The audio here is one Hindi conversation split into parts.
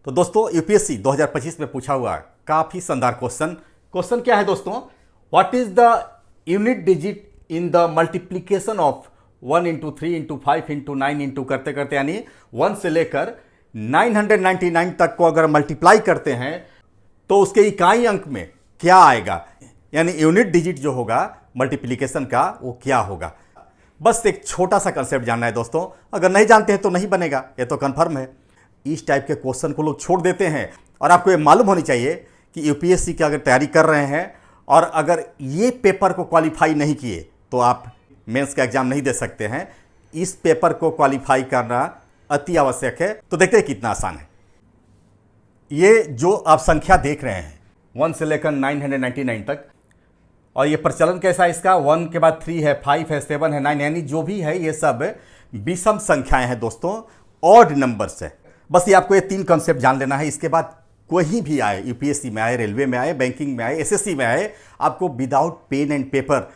तो दोस्तों यूपीएससी 2025 में पूछा हुआ काफी शानदार क्वेश्चन क्या है दोस्तों, what is the unit digit in the multiplication of 1 into 3 into 5 into 9 into करते करते यानी 1 से लेकर 999 तक को अगर मल्टीप्लाई करते हैं तो उसके इकाई अंक में क्या आएगा, यानी यूनिट डिजिट जो होगा मल्टीप्लीकेशन का वो क्या होगा। बस एक छोटा सा कंसेप्ट जानना है दोस्तों, अगर नहीं जानते हैं तो नहीं बनेगा, ये तो कंफर्म है। इस टाइप के क्वेश्चन को लोग छोड़ देते हैं और आपको ये मालूम होनी चाहिए कि यूपीएससी की अगर तैयारी कर रहे हैं और अगर ये पेपर को क्वालिफाई नहीं किए तो आप मेंस का एग्जाम नहीं दे सकते हैं। इस पेपर को क्वालिफाई करना अति आवश्यक है। तो देखते हैं कितना आसान है। ये जो आप संख्या देख रहे हैं 1 से लेकर 999 तक, और ये प्रचलन कैसा है इसका, 1 के बाद 3 है, 5 है, 7 है, 9, यानी जो भी है ये सब विषम संख्याएं हैं दोस्तों, ऑड नंबर्स है। बस ये आपको ये 3 कॉन्सेप्ट जान लेना है। इसके बाद कोई भी आए, यूपीएससी में आए, रेलवे में आए, बैंकिंग में आए, एसएससी में आए, आपको without pen and paper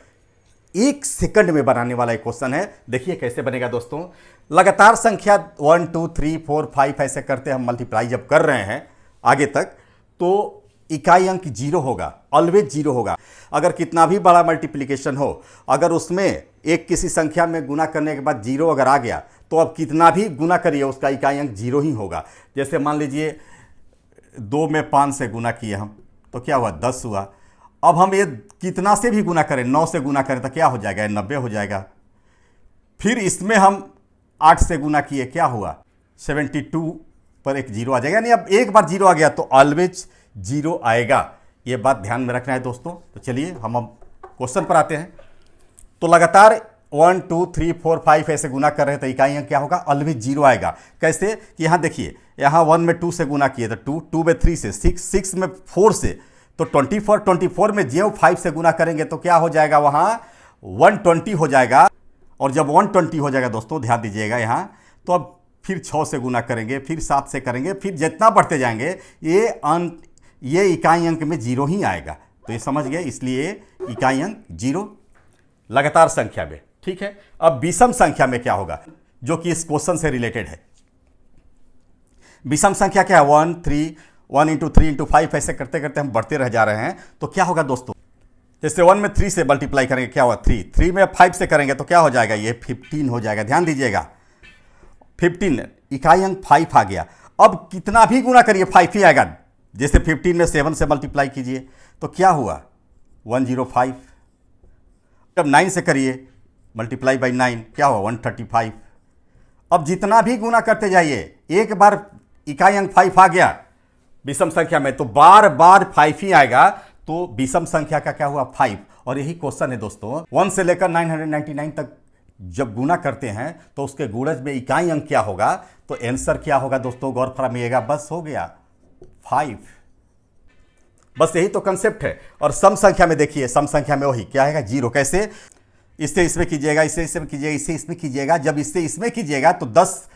1 second में बनाने वाला एक क्वेश्चन है। देखिए कैसे बनेगा दोस्तों। लगातार संख्या 1 2 3 4 5 ऐसे करते हम मल्टीप्लाई जब कर रहे हैं आगे तक, तो इकाई अंक 0 होगा, ऑलवेज 0 होगा। अगर कितना भी बड़ा मल्टीप्लिकेशन हो, अगर उसमें एक किसी संख्या में गुना करने के बाद 0 अगर आ गया तो अब कितना भी गुना करिए उसका इकाई अंक 0 ही होगा। जैसे मान लीजिए 2 में 5 से गुना किए हम तो क्या हुआ, 10 हुआ। अब हम ये कितना से भी गुना करें, 9 से गुना करें तो क्या हो जाएगा, 90 हो जाएगा। फिर इसमें हम 8 से गुना किए, क्या हुआ, 72 पर एक 0 आ जाएगा। यानी अब एक बार 0 आ गया तो ऑलवेज 0 आएगा। ये बात ध्यान में रखना है दोस्तों। तो चलिए हम अब क्वेश्चन पर आते हैं। तो लगातार 1 2 3 4 5 ऐसे गुना कर रहे हैं तो इकाई अंक क्या होगा, ऑलवेज 0 आएगा। कैसे कि यहाँ देखिए, यहाँ 1 में 2 से गुना किए तो 2 में 3 से 6 में 4 से तो 24 में जो 5 से गुना करेंगे तो क्या हो जाएगा, वहाँ 120 हो जाएगा। और जब 120 हो जाएगा दोस्तों ध्यान दीजिएगा यहाँ, तो अब फिर 6 से गुना करेंगे, फिर 7 से करेंगे, फिर जितना बढ़ते जाएंगे ये इकाई अंक में 0 ही आएगा। तो ये समझ गए, इसलिए इकाई अंक 0 लगातार संख्या में। ठीक है, अब विषम संख्या में क्या होगा जो कि इस क्वेश्चन से रिलेटेड है। विषम संख्या क्या है, 1 इंटू 3 इंटू 5 ऐसे करते करते हम बढ़ते रह जा रहे हैं। तो क्या होगा दोस्तों, जैसे 1 में 3 से मल्टीप्लाई करेंगे क्या होगा, 3 में 5 से करेंगे तो क्या हो जाएगा, ये 15 हो जाएगा। ध्यान दीजिएगा 15 इकाई अंक 5 आ गया। अब कितना भी गुना करिए 5 ही आएगा। जैसे 15 में 7 से मल्टीप्लाई कीजिए तो क्या हुआ, 105। जब 9 से करिए मल्टीप्लाई बाई 9 क्या हुआ, 135। अब जितना भी गुना करते जाइए, एक बार इकाई अंक 5 आ गया विषम संख्या में तो बार बार 5 ही आएगा। तो विषम संख्या का क्या हुआ, 5। और यही क्वेश्चन है दोस्तों, 1 से लेकर 999 तक जब गुना करते हैं तो उसके गुणज में इकाई अंक क्या होगा, तो आंसर क्या होगा दोस्तों, गौर फरमाइएगा, बस हो गया 5। बस यही तो कंसेप्ट है। और सम संख्या में देखिए, सम संख्या में वही क्या आएगा, 0। कैसे, इससे इसमें कीजिएगा, इससे इसमें कीजिएगा, इससे इसमें कीजिएगा। जब इससे इसमें कीजिएगा तो 10,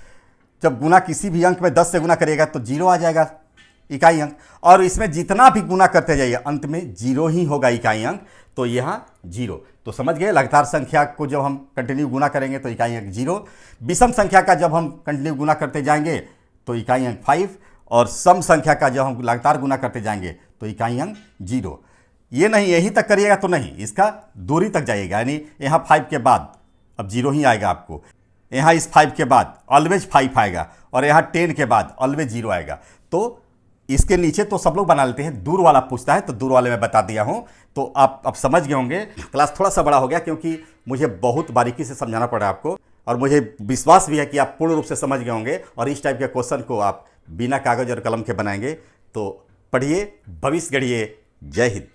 जब गुना किसी भी अंक में 10 से गुना करिएगा तो 0 आ जाएगा इकाई अंक। और इसमें जितना भी गुना करते जाइए अंत में 0 ही होगा इकाई अंक। तो यहाँ 0। तो समझ गए, लगातार संख्या को जब हम कंटिन्यू गुना करेंगे तो इकाई अंक 0। विषम संख्या का जब हम कंटिन्यू गुना करते जाएंगे तो इकाई अंक 5। और सम संख्या का जब हम लगातार गुना करते जाएंगे तो इकाई अंक 0। ये नहीं यहीं तक करिएगा तो नहीं, इसका दूरी तक जाइएगा। यानी यहाँ 5 के बाद अब 0 ही आएगा आपको, यहाँ इस 5 के बाद ऑलवेज 5 आएगा, और यहाँ 10 के बाद ऑलवेज 0 आएगा। तो इसके नीचे तो सब लोग बना लेते हैं, दूर वाला पूछता है तो दूर वाले में बता दिया हूँ। तो आप अब समझ गए होंगे। क्लास थोड़ा सा बड़ा हो गया क्योंकि मुझे बहुत बारीकी से समझाना पड़ा आपको, और मुझे विश्वास भी है कि आप पूर्ण रूप से समझ गए होंगे। और इस टाइप के क्वेश्चन को आप बिना कागज और कलम के बनाएंगे। तो पढ़िए, भविष्य गढ़िए। जय हिंद।